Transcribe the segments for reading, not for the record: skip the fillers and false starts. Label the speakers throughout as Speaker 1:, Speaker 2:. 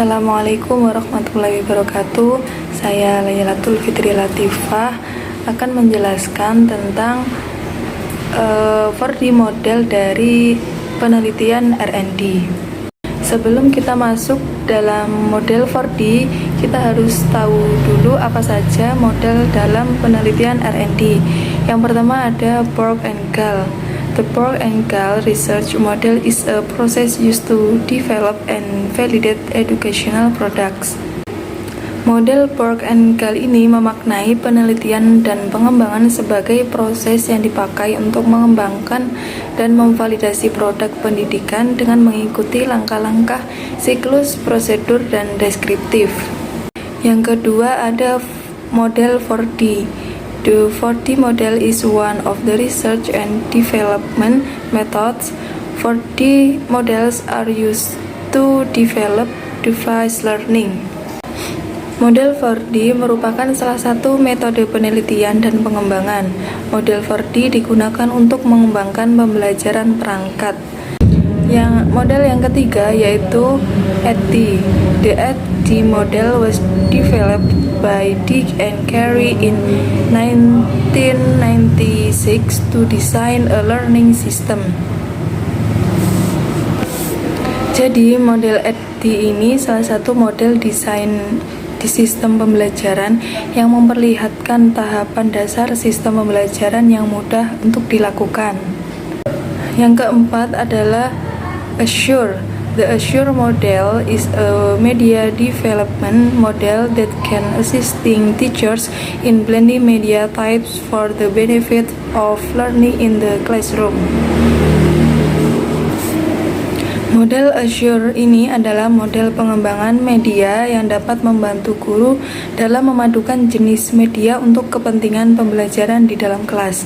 Speaker 1: Assalamualaikum warahmatullahi wabarakatuh. Saya Laylatul Fitri Latifah akan menjelaskan tentang 4D model dari penelitian R&D. Sebelum kita masuk dalam model 4D, kita harus tahu dulu apa saja model dalam penelitian R&D. Yang pertama ada Borg and Gall. The Borg and Gall research model is a process used to develop and validate educational products. Model Borg and Gall ini memaknai penelitian dan pengembangan sebagai proses yang dipakai untuk mengembangkan dan memvalidasi produk pendidikan dengan mengikuti langkah-langkah siklus, prosedur, dan deskriptif. Yang kedua ada model 4D. The 4D model is one of the research and development methods. 4D models are used to develop device learning. Model 4D merupakan salah satu metode penelitian dan pengembangan. Model 4D digunakan untuk mengembangkan pembelajaran perangkat. Model yang ketiga yaitu EdD. The EdD model was developed by Dick and Carey in 1996 to design a learning system. Jadi model EdD ini salah satu model desain di sistem pembelajaran yang memperlihatkan tahapan dasar sistem pembelajaran yang mudah untuk dilakukan. Yang keempat adalah Azure. The Azure model is a media development model that can assisting teachers in blending media types for the benefit of learning in the classroom. Model Azure ini adalah model pengembangan media yang dapat membantu guru dalam memadukan jenis media untuk kepentingan pembelajaran di dalam kelas.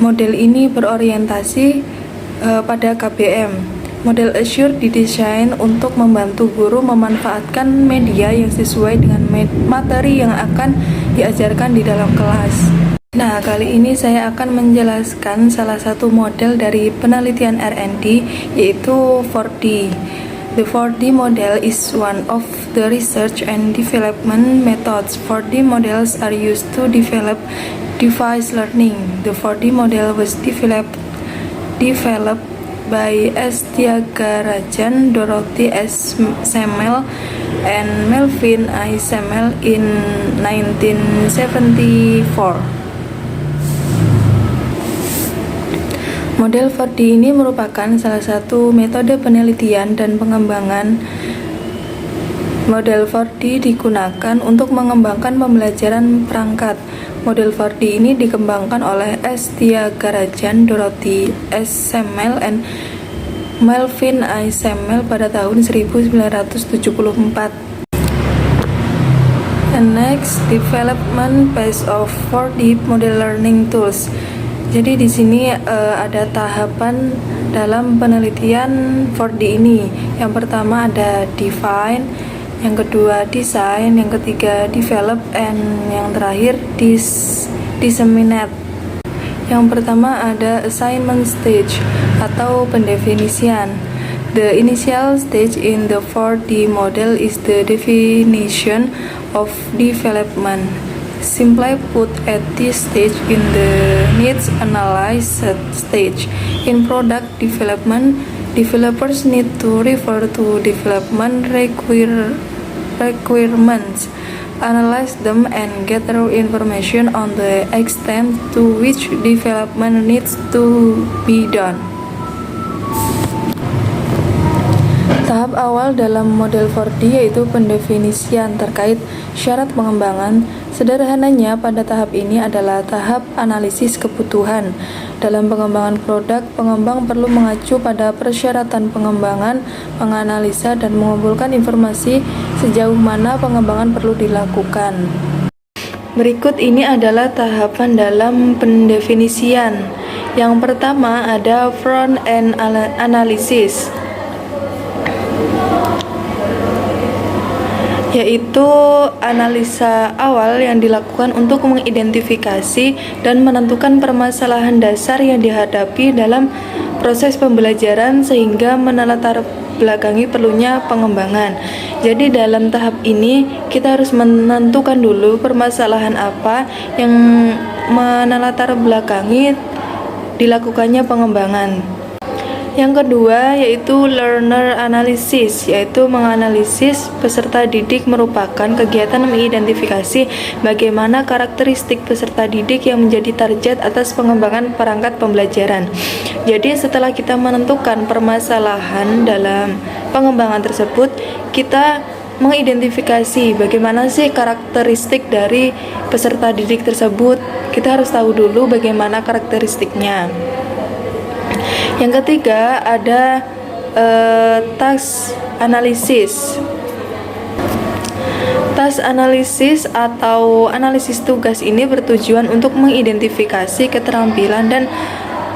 Speaker 1: Model ini berorientasi pada KBM. Model Azure didesain untuk membantu guru memanfaatkan media yang sesuai dengan materi yang akan diajarkan di dalam kelas. Nah, kali ini saya akan menjelaskan salah satu model dari penelitian R&D, yaitu 4D. The 4D model is one of the research and development methods. 4D models are used to develop device learning. The 4D model was developed by S. Thiagarajan, Dorothy S. Samuel, and Melvin I. Samuel in 1974. Model 4D ini merupakan salah satu metode penelitian dan pengembangan. Model 4D digunakan untuk mengembangkan pembelajaran perangkat. Model 4D ini dikembangkan oleh S. Thiagarajan, Dorothy S. Samuel, and Melvin I. Samuel pada tahun 1974. And next, development phase of 4D model learning tools. Jadi di sini ada tahapan dalam penelitian 4D ini. Yang pertama ada define, yang kedua design, yang ketiga develop, and yang terakhir disseminate. Yang pertama ada assignment stage atau pendefinisian. The initial stage in the 4D model is the definition of development. Simply put, at this stage in the needs analysis stage. In product development, developers need to refer to development requirements, analyze them, and gather information on the extent to which development needs to be done. Tahap awal dalam model 4D yaitu pendefinisian terkait syarat pengembangan. Sederhananya, pada tahap ini adalah tahap analisis kebutuhan. Dalam pengembangan produk, pengembang perlu mengacu pada persyaratan pengembangan, menganalisa, dan mengumpulkan informasi sejauh mana pengembangan perlu dilakukan. Berikut ini adalah tahapan dalam pendefinisian. Yang pertama ada front-end analysis. yaitu analisa awal yang dilakukan untuk mengidentifikasi dan menentukan permasalahan dasar yang dihadapi dalam proses pembelajaran sehingga menelatar belakangi perlunya pengembangan. Jadi dalam tahap ini kita harus menentukan dulu permasalahan apa yang menelatar belakangi dilakukannya pengembangan. Yang kedua yaitu learner analysis, yaitu menganalisis peserta didik merupakan kegiatan mengidentifikasi bagaimana karakteristik peserta didik yang menjadi target atas pengembangan perangkat pembelajaran. Jadi setelah kita menentukan permasalahan dalam pengembangan tersebut, kita mengidentifikasi bagaimana sih karakteristik dari peserta didik tersebut. Kita harus tahu dulu bagaimana karakteristiknya. Yang ketiga ada task analysis. Task analysis atau analisis tugas ini bertujuan untuk mengidentifikasi keterampilan dan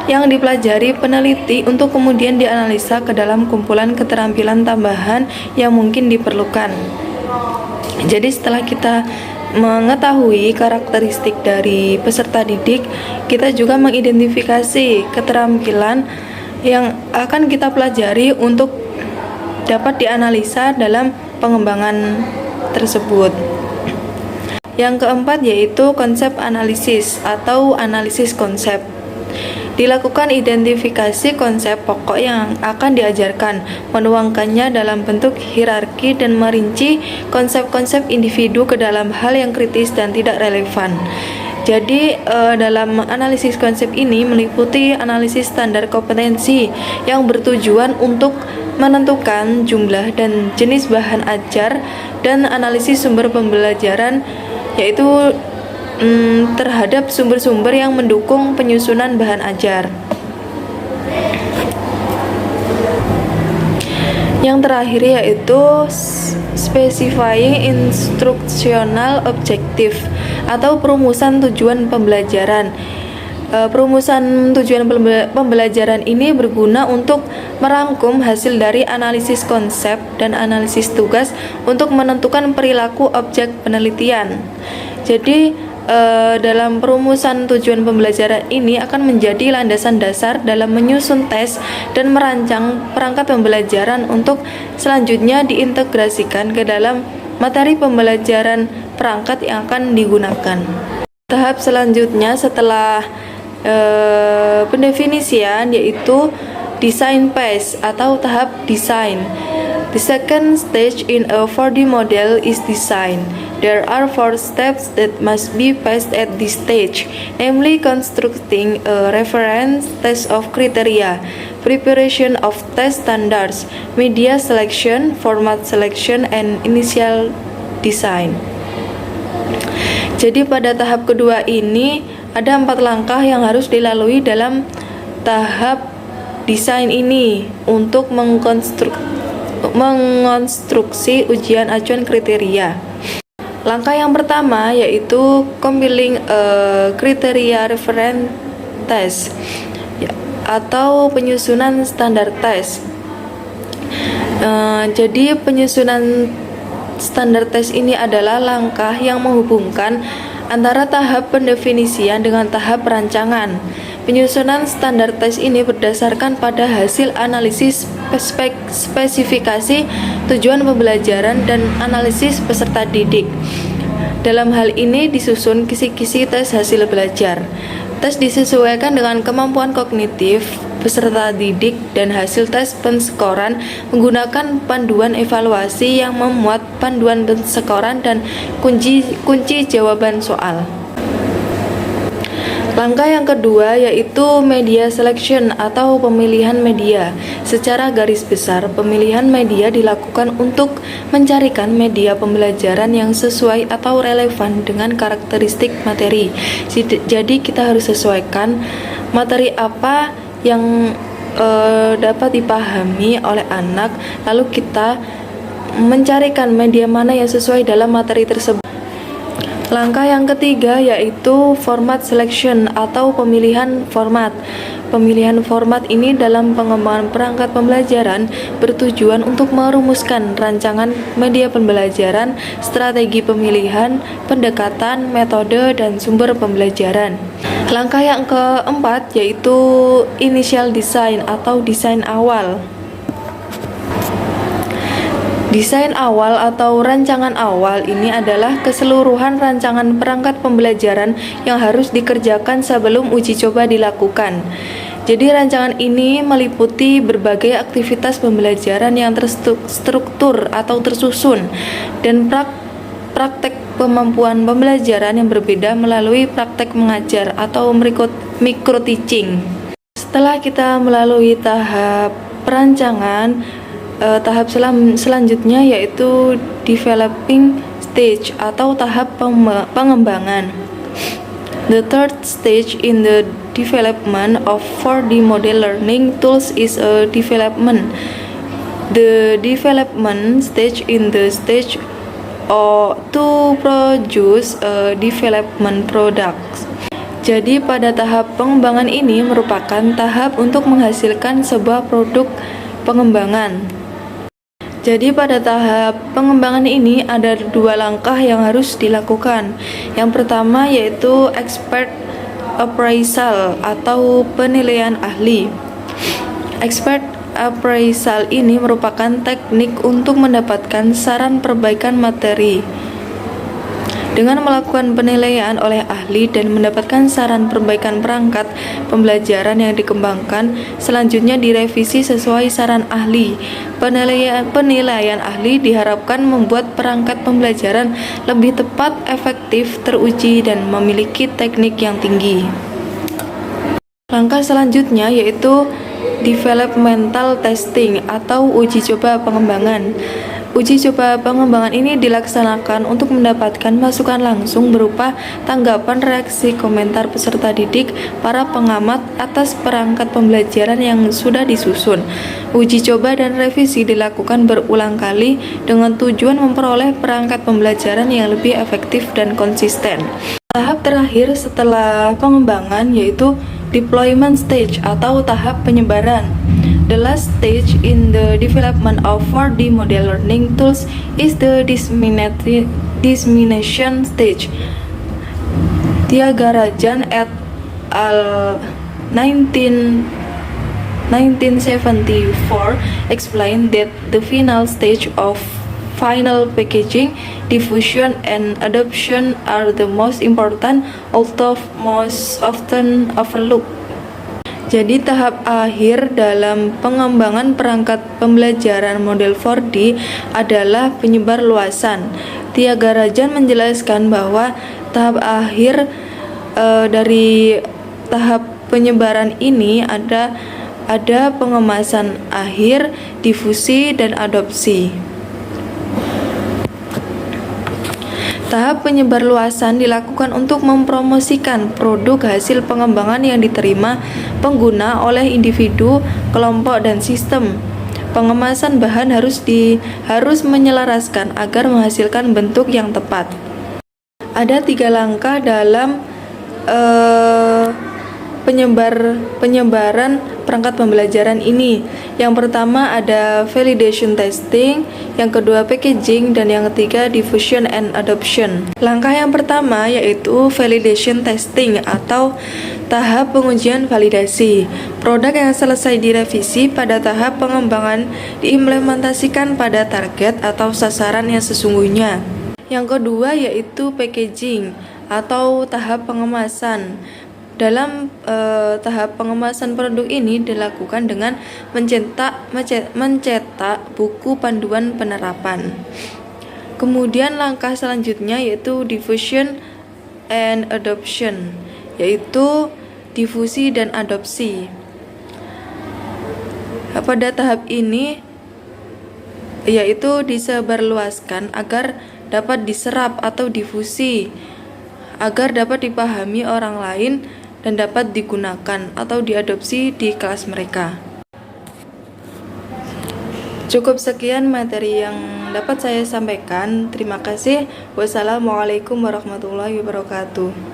Speaker 1: yang dipelajari peneliti untuk kemudian dianalisa ke dalam kumpulan keterampilan tambahan yang mungkin diperlukan. Jadi setelah kita mengetahui karakteristik dari peserta didik, kita juga mengidentifikasi keterampilan yang akan kita pelajari untuk dapat dianalisa dalam pengembangan tersebut. Yang keempat yaitu konsep analisis atau analisis konsep. Dilakukan identifikasi konsep pokok yang akan diajarkan, menuangkannya dalam bentuk hierarki dan merinci konsep-konsep individu ke dalam hal yang kritis dan tidak relevan. Jadi dalam analisis konsep ini meliputi analisis standar kompetensi yang bertujuan untuk menentukan jumlah dan jenis bahan ajar dan analisis sumber pembelajaran, yaitu terhadap sumber-sumber yang mendukung penyusunan bahan ajar. Yang terakhir yaitu specifying instructional objective atau perumusan tujuan pembelajaran. Perumusan tujuan pembelajaran ini berguna untuk merangkum hasil dari analisis konsep dan analisis tugas untuk menentukan perilaku objek penelitian. Jadi dalam perumusan tujuan pembelajaran ini akan menjadi landasan dasar dalam menyusun tes dan merancang perangkat pembelajaran untuk selanjutnya diintegrasikan ke dalam materi pembelajaran perangkat yang akan digunakan. Tahap selanjutnya setelah pendefinisian yaitu design phase atau tahap desain. The second stage in a 4D model is design. There are 4 steps that must be passed at this stage, namely constructing a reference test of criteria, preparation of test standards, media selection, format selection, and initial design. Jadi pada tahap kedua ini ada 4 langkah yang harus dilalui dalam tahap desain ini untuk mengonstruksi ujian acuan kriteria. Langkah yang pertama yaitu compiling kriteria reference test atau penyusunan standar tes. Jadi penyusunan standar tes ini adalah langkah yang menghubungkan antara tahap pendefinisian dengan tahap perancangan. Penyusunan standar tes ini berdasarkan pada hasil analisis spesifikasi tujuan pembelajaran dan analisis peserta didik. Dalam hal ini disusun kisi-kisi tes hasil belajar. Tes disesuaikan dengan kemampuan kognitif peserta didik dan hasil tes penskoran menggunakan panduan evaluasi yang memuat panduan penskoran dan kunci jawaban soal. Langkah yang kedua yaitu media selection atau pemilihan media. Secara garis besar, pemilihan media dilakukan untuk mencarikan media pembelajaran yang sesuai atau relevan dengan karakteristik materi. Jadi kita harus sesuaikan materi apa yang dapat dipahami oleh anak, lalu kita mencarikan media mana yang sesuai dalam materi tersebut. Langkah yang ketiga yaitu format selection atau pemilihan format. Pemilihan format ini dalam pengembangan perangkat pembelajaran bertujuan untuk merumuskan rancangan media pembelajaran, strategi pemilihan, pendekatan, metode, dan sumber pembelajaran. Langkah yang keempat yaitu initial design atau desain awal. Desain awal atau rancangan awal ini adalah keseluruhan rancangan perangkat pembelajaran yang harus dikerjakan sebelum uji coba dilakukan. Jadi rancangan ini meliputi berbagai aktivitas pembelajaran yang terstruktur atau tersusun dan praktek kemampuan pembelajaran yang berbeda melalui praktek mengajar atau micro teaching. Setelah kita melalui tahap perancangan, tahap selanjutnya yaitu developing stage atau tahap pengembangan. The third stage in the development of 4D model learning tools is a development. The development stage in the stage to produce a development product. Jadi pada tahap pengembangan ini merupakan tahap untuk menghasilkan sebuah produk pengembangan. Jadi pada tahap pengembangan ini ada dua langkah yang harus dilakukan. Yang pertama yaitu expert appraisal atau penilaian ahli. Expert appraisal ini merupakan teknik untuk mendapatkan saran perbaikan materi. Dengan melakukan penilaian oleh ahli dan mendapatkan saran perbaikan perangkat pembelajaran yang dikembangkan, selanjutnya direvisi sesuai saran ahli. Penilaian ahli diharapkan membuat perangkat pembelajaran lebih tepat, efektif, teruji, dan memiliki teknik yang tinggi. Langkah selanjutnya yaitu developmental testing atau uji coba pengembangan. Uji coba pengembangan ini dilaksanakan untuk mendapatkan masukan langsung berupa tanggapan, reaksi, komentar peserta didik, para pengamat atas perangkat pembelajaran yang sudah disusun. Uji coba dan revisi dilakukan berulang kali dengan tujuan memperoleh perangkat pembelajaran yang lebih efektif dan konsisten. Tahap terakhir setelah pengembangan yaitu deployment stage atau tahap penyebaran. The last stage in the development of 4D model learning tools is the dissemination stage. Thiagarajan et al. 1974 explained that the final stage of final packaging, diffusion, and adoption are the most important, although most often overlooked. Jadi tahap akhir dalam pengembangan perangkat pembelajaran model 4D adalah penyebar luasan. Thiagarajan menjelaskan bahwa tahap akhir dari tahap penyebaran ini ada pengemasan akhir, difusi, dan adopsi. Tahap penyebar luasan dilakukan untuk mempromosikan produk hasil pengembangan yang diterima pengguna oleh individu, kelompok, dan sistem. Pengemasan bahan harus menyelaraskan agar menghasilkan bentuk yang tepat. Ada 3 langkah dalam penyebaran perangkat pembelajaran ini. Yang pertama ada validation testing, yang kedua packaging, dan yang ketiga diffusion and adoption. Langkah yang pertama yaitu validation testing atau tahap pengujian validasi. Produk yang selesai direvisi pada tahap pengembangan diimplementasikan pada target atau sasaran yang sesungguhnya. Yang kedua yaitu packaging atau tahap pengemasan. Dalam tahap pengemasan produk ini dilakukan dengan mencetak buku panduan penerapan. Kemudian langkah selanjutnya yaitu diffusion and adoption, yaitu difusi dan adopsi. Pada tahap ini yaitu disebarluaskan agar dapat diserap atau difusi, agar dapat dipahami orang lain dan dapat digunakan atau diadopsi di kelas mereka. Cukup sekian materi yang dapat saya sampaikan. Terima kasih. Wassalamualaikum warahmatullahi wabarakatuh.